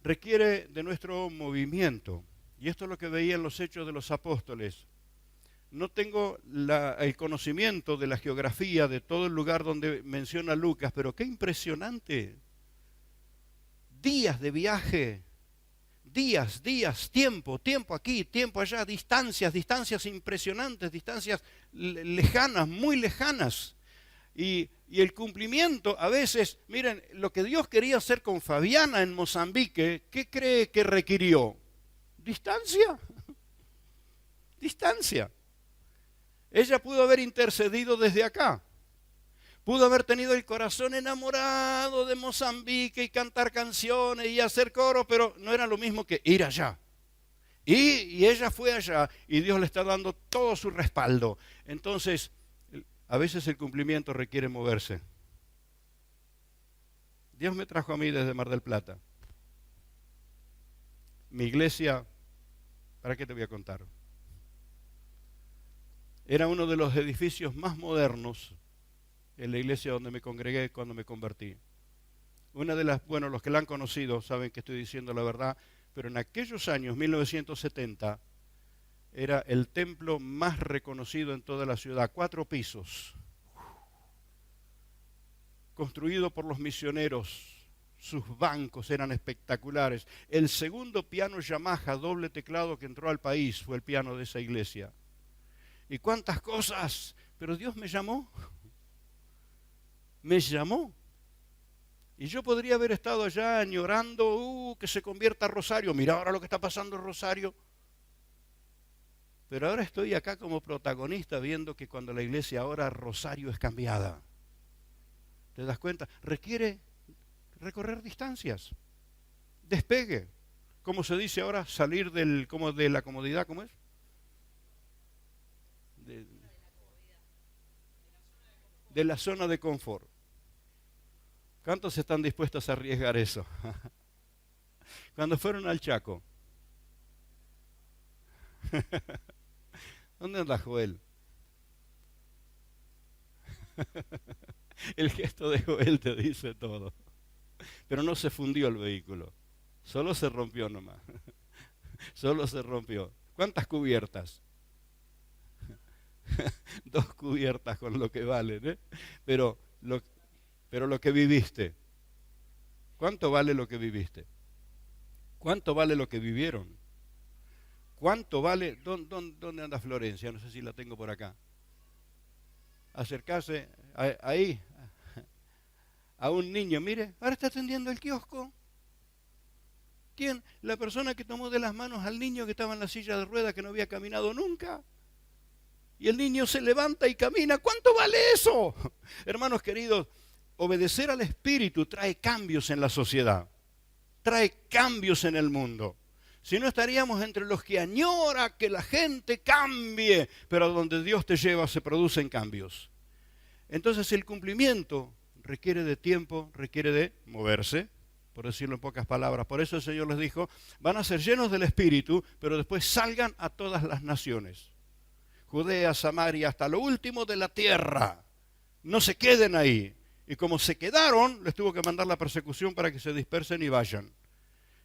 Requiere de nuestro movimiento. Y esto es lo que veía en los Hechos de los Apóstoles. No tengo el conocimiento de la geografía de todo el lugar donde menciona Lucas, pero qué impresionante. Días de viaje, días, tiempo aquí, tiempo allá, distancias impresionantes, distancias lejanas, muy lejanas. Y el cumplimiento, a veces, miren, lo que Dios quería hacer con Fabiana en Mozambique, ¿qué cree que requirió? Distancia. Ella pudo haber intercedido desde acá. Pudo haber tenido el corazón enamorado de Mozambique y cantar canciones y hacer coro, pero no era lo mismo que ir allá. Y ella fue allá y Dios le está dando todo su respaldo. Entonces, a veces el cumplimiento requiere moverse. Dios me trajo a mí desde Mar del Plata. Mi iglesia, ¿para qué te voy a contar? Era uno de los edificios más modernos en la iglesia donde me congregué cuando me convertí. Una de las, bueno, los que la han conocido saben que estoy diciendo la verdad, pero en aquellos años, 1970, era el templo más reconocido en toda la ciudad, 4 pisos, construido por los misioneros. Sus bancos eran espectaculares. El segundo piano Yamaha doble teclado que entró al país fue el piano de esa iglesia. ¿Y cuántas cosas? Pero Dios me llamó. Me llamó. Y yo podría haber estado allá añorando que se convierta a Rosario. Mira ahora lo que está pasando en Rosario. Pero ahora estoy acá como protagonista viendo que cuando la iglesia ora, Rosario es cambiada. ¿Te das cuenta? Requiere recorrer distancias. Despegue. ¿Cómo se dice ahora? Salir de la comodidad, ¿cómo es? De la zona de confort. ¿Cuántos están dispuestos a arriesgar eso? Cuando fueron al Chaco. ¿Dónde anda Joel? El gesto de Joel te dice todo. Pero no se fundió el vehículo. Solo se rompió nomás. Solo se rompió. ¿Cuántas cubiertas? 2 cubiertas con lo que valen, ¿eh? Pero lo que viviste. ¿Cuánto vale lo que viviste? ¿Cuánto vale lo que vivieron? ¿Cuánto vale? ¿Dónde anda Florencia? No sé si la tengo por acá. Acercarse ahí a un niño. Mire, ahora está atendiendo el kiosco. ¿Quién? La persona que tomó de las manos al niño que estaba en la silla de ruedas que no había caminado nunca. Y el niño se levanta y camina. ¿Cuánto vale eso? Hermanos queridos, obedecer al Espíritu trae cambios en la sociedad. Trae cambios en el mundo. Si no estaríamos entre los que añora que la gente cambie, pero donde Dios te lleva se producen cambios. Entonces el cumplimiento requiere de tiempo, requiere de moverse, por decirlo en pocas palabras. Por eso el Señor les dijo, van a ser llenos del Espíritu, pero después salgan a todas las naciones. Judea, Samaria, hasta lo último de la tierra. No se queden ahí. Y como se quedaron, les tuvo que mandar la persecución para que se dispersen y vayan.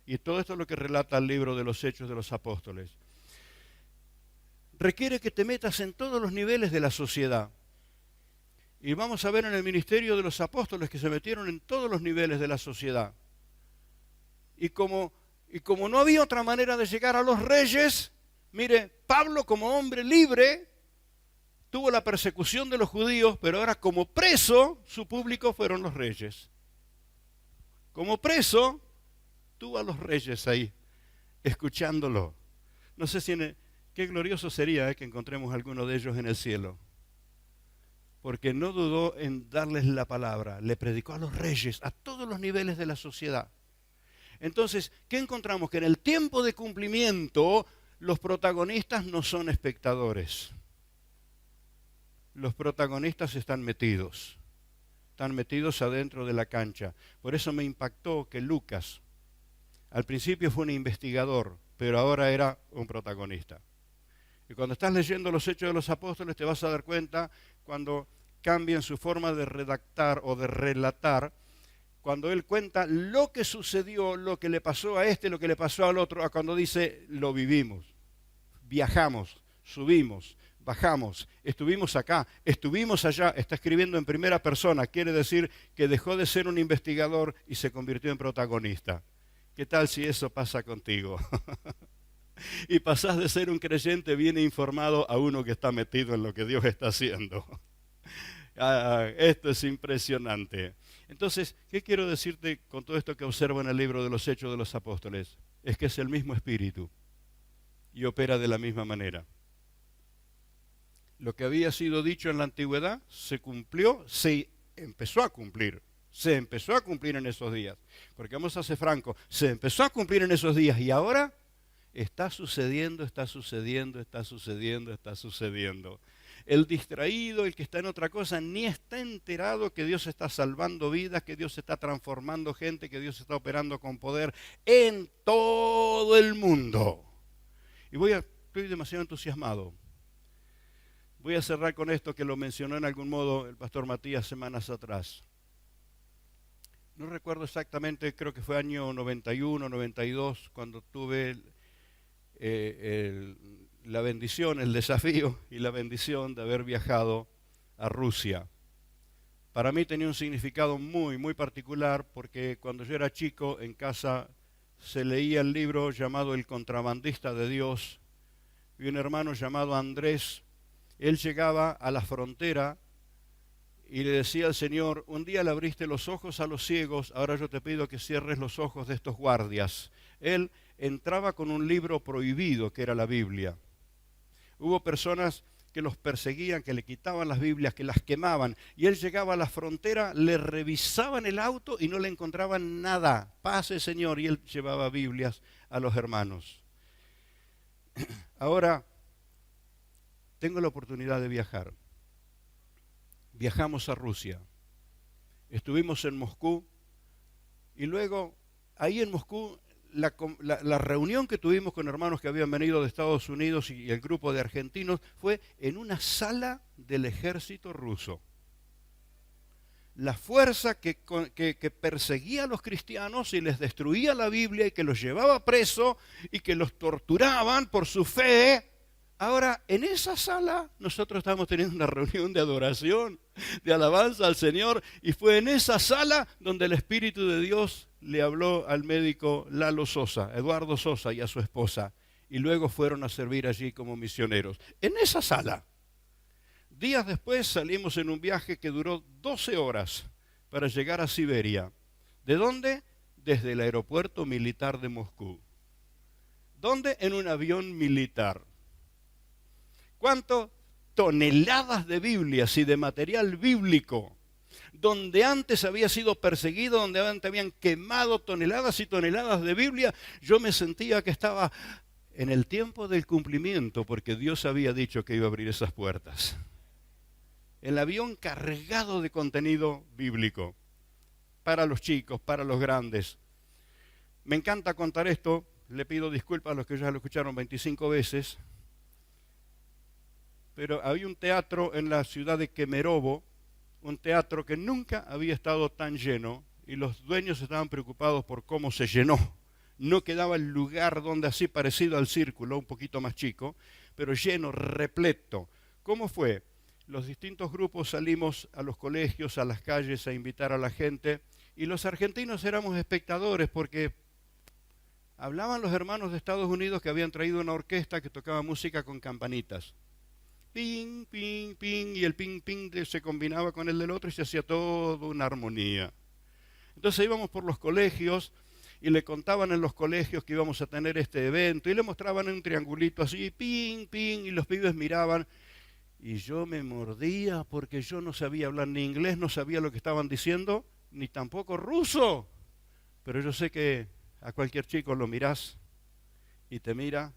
Y todo esto es lo que relata el libro de los Hechos de los Apóstoles. Requiere que te metas en todos los niveles de la sociedad. Y vamos a ver en el ministerio de los apóstoles que se metieron en todos los niveles de la sociedad. Y como no había otra manera de llegar a los reyes, mire, Pablo como hombre libre tuvo la persecución de los judíos, pero ahora como preso, su público fueron los reyes. Como preso, tuvo a los reyes ahí, escuchándolo. No sé si qué glorioso sería que encontremos a alguno de ellos en el cielo. Porque no dudó en darles la palabra, le predicó a los reyes, a todos los niveles de la sociedad. Entonces, ¿qué encontramos? Que en el tiempo de cumplimiento, los protagonistas no son espectadores. Los protagonistas están metidos adentro de la cancha. Por eso me impactó que Lucas, al principio fue un investigador, pero ahora era un protagonista. Y cuando estás leyendo los Hechos de los Apóstoles te vas a dar cuenta cuando cambian su forma de redactar o de relatar, cuando él cuenta lo que sucedió, lo que le pasó a este, lo que le pasó al otro, a cuando dice lo vivimos, viajamos, subimos, bajamos, estuvimos acá, estuvimos allá, está escribiendo en primera persona, quiere decir que dejó de ser un investigador y se convirtió en protagonista. ¿Qué tal si eso pasa contigo? Y pasás de ser un creyente bien informado a uno que está metido en lo que Dios está haciendo. Esto es impresionante. Entonces, ¿qué quiero decirte con todo esto que observo en el libro de los Hechos de los Apóstoles? Es que es el mismo Espíritu y opera de la misma manera. Lo que había sido dicho en la antigüedad se cumplió, se empezó a cumplir. Se empezó a cumplir en esos días. Porque vamos a ser francos, se empezó a cumplir en esos días y ahora está sucediendo, está sucediendo, está sucediendo, está sucediendo. El distraído, el que está en otra cosa, ni está enterado que Dios está salvando vidas, que Dios está transformando gente, que Dios está operando con poder en todo el mundo. Y estoy demasiado entusiasmado. Voy a cerrar con esto que lo mencionó en algún modo el pastor Matías semanas atrás. No recuerdo exactamente, creo que fue año 91, 92, cuando tuve la bendición, el desafío y la bendición de haber viajado a Rusia. Para mí tenía un significado muy, muy particular porque cuando yo era chico en casa se leía el libro llamado El contrabandista de Dios y un hermano llamado Andrés, él llegaba a la frontera y le decía al Señor, un día le abriste los ojos a los ciegos, ahora yo te pido que cierres los ojos de estos guardias. Él entraba con un libro prohibido que era la Biblia. Hubo personas que los perseguían, que le quitaban las Biblias, que las quemaban, y él llegaba a la frontera, le revisaban el auto y no le encontraban nada. Pase, Señor, y él llevaba Biblias a los hermanos. Ahora, tengo la oportunidad de viajar. Viajamos a Rusia. Estuvimos en Moscú y luego, ahí en Moscú, la reunión que tuvimos con hermanos que habían venido de Estados Unidos y el grupo de argentinos fue en una sala del ejército ruso. La fuerza que perseguía a los cristianos y les destruía la Biblia y que los llevaba presos y que los torturaban por su fe. Ahora, en esa sala nosotros estábamos teniendo una reunión de adoración, de alabanza al Señor, y fue en esa sala donde el Espíritu de Dios le habló al médico Lalo Sosa, Eduardo Sosa, y a su esposa, y luego fueron a servir allí como misioneros. En esa sala. Días después salimos en un viaje que duró 12 horas para llegar a Siberia. ¿De dónde? Desde el aeropuerto militar de Moscú. ¿Dónde? En un avión militar. ¿Cuánto? Toneladas de Biblias y de material bíblico, donde antes había sido perseguido, donde antes habían quemado toneladas y toneladas de Biblia, yo me sentía que estaba en el tiempo del cumplimiento, porque Dios había dicho que iba a abrir esas puertas. El avión cargado de contenido bíblico, para los chicos, para los grandes. Me encanta contar esto, le pido disculpas a los que ya lo escucharon 25 veces, pero había un teatro en la ciudad de Kemerovo, un teatro que nunca había estado tan lleno y los dueños estaban preocupados por cómo se llenó. No quedaba el lugar donde así parecido al círculo, un poquito más chico, pero lleno, repleto. ¿Cómo fue? Los distintos grupos salimos a los colegios, a las calles a invitar a la gente y los argentinos éramos espectadores porque hablaban los hermanos de Estados Unidos que habían traído una orquesta que tocaba música con campanitas. Ping, ping, ping, y el ping, ping se combinaba con el del otro y se hacía toda una armonía. Entonces íbamos por los colegios y le contaban en los colegios que íbamos a tener este evento y le mostraban un triangulito así, ping, ping, y los pibes miraban y yo me mordía porque yo no sabía hablar ni inglés, no sabía lo que estaban diciendo, ni tampoco ruso. Pero yo sé que a cualquier chico lo mirás y te mira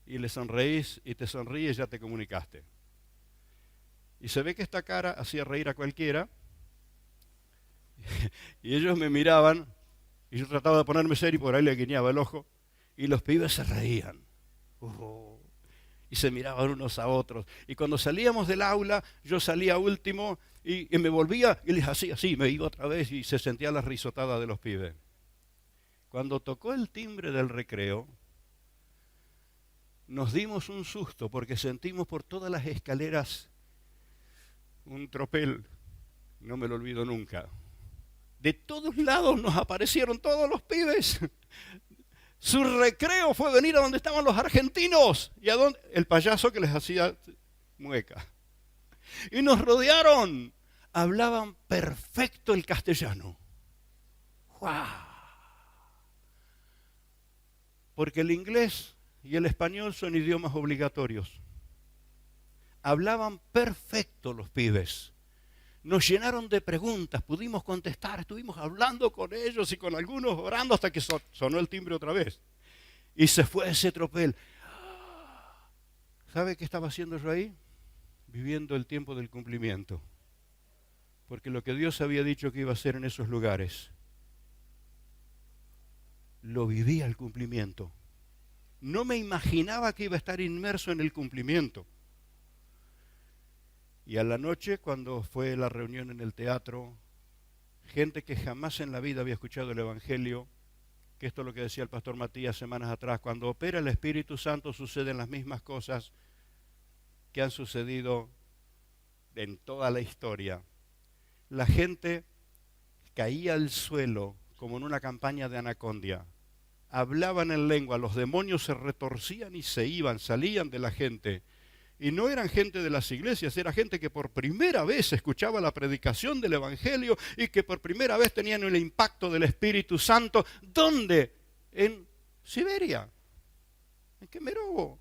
y le sonreís y te sonríes, ya te comunicaste. Y se ve que esta cara hacía reír a cualquiera y ellos me miraban y yo trataba de ponerme serio y por ahí le guiñaba el ojo y los pibes se reían. Y se miraban unos a otros. Y cuando salíamos del aula, yo salía último y me volvía y les hacía así, me iba otra vez y se sentía la risotada de los pibes. Cuando tocó el timbre del recreo, nos dimos un susto porque sentimos por todas las escaleras un tropel, no me lo olvido nunca. De todos lados nos aparecieron todos los pibes. Su recreo fue venir a donde estaban los argentinos y a donde el payaso que les hacía mueca. Y nos rodearon. Hablaban perfecto el castellano. ¡Wow! Porque el inglés y el español son idiomas obligatorios. Hablaban perfecto los pibes. Nos llenaron de preguntas, pudimos contestar, estuvimos hablando con ellos y con algunos orando hasta que sonó el timbre otra vez. Y se fue ese tropel. ¿Sabe qué estaba haciendo yo ahí? Viviendo el tiempo del cumplimiento. Porque lo que Dios había dicho que iba a hacer en esos lugares, lo vivía el cumplimiento. No me imaginaba que iba a estar inmerso en el cumplimiento. Y a la noche, cuando fue la reunión en el teatro, gente que jamás en la vida había escuchado el Evangelio, que esto es lo que decía el pastor Matías semanas atrás, cuando opera el Espíritu Santo suceden las mismas cosas que han sucedido en toda la historia. La gente caía al suelo como en una campaña de anacondia. Hablaban en lengua, los demonios se retorcían y se iban, salían de la gente. Y no eran gente de las iglesias, era gente que por primera vez escuchaba la predicación del Evangelio y que por primera vez tenían el impacto del Espíritu Santo. ¿Dónde? En Siberia, en Kemerovo,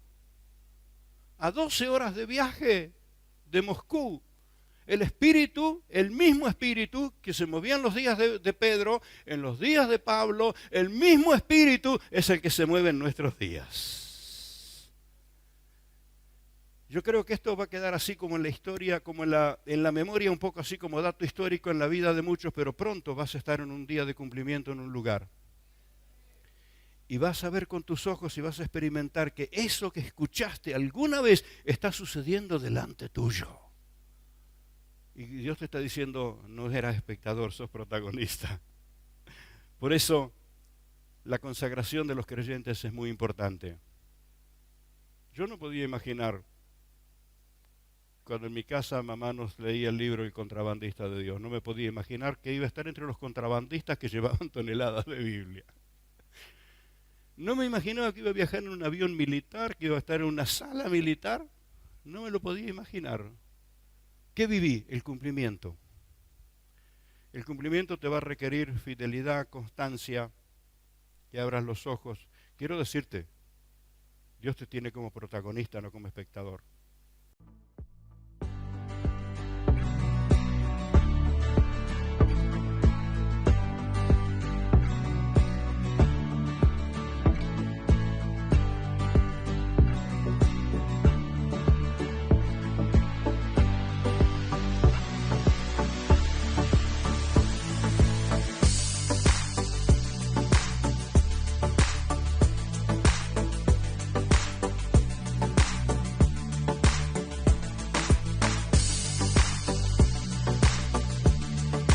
a 12 horas de viaje de Moscú. El Espíritu, el mismo Espíritu que se movía en los días de Pedro, en los días de Pablo, el mismo Espíritu es el que se mueve en nuestros días. Yo creo que esto va a quedar así como en la historia, como en la memoria, un poco así como dato histórico en la vida de muchos, pero pronto vas a estar en un día de cumplimiento en un lugar. Y vas a ver con tus ojos y vas a experimentar que eso que escuchaste alguna vez está sucediendo delante tuyo. Y Dios te está diciendo, no eras espectador, sos protagonista. Por eso, la consagración de los creyentes es muy importante. Yo no podía imaginar, cuando en mi casa mamá nos leía el libro El contrabandista de Dios, no me podía imaginar que iba a estar entre los contrabandistas que llevaban toneladas de Biblia. No me imaginaba que iba a viajar en un avión militar, que iba a estar en una sala militar. No me lo podía imaginar. ¿Qué viví? El cumplimiento. El cumplimiento te va a requerir fidelidad, constancia, que abras los ojos. Quiero decirte, Dios te tiene como protagonista, no como espectador.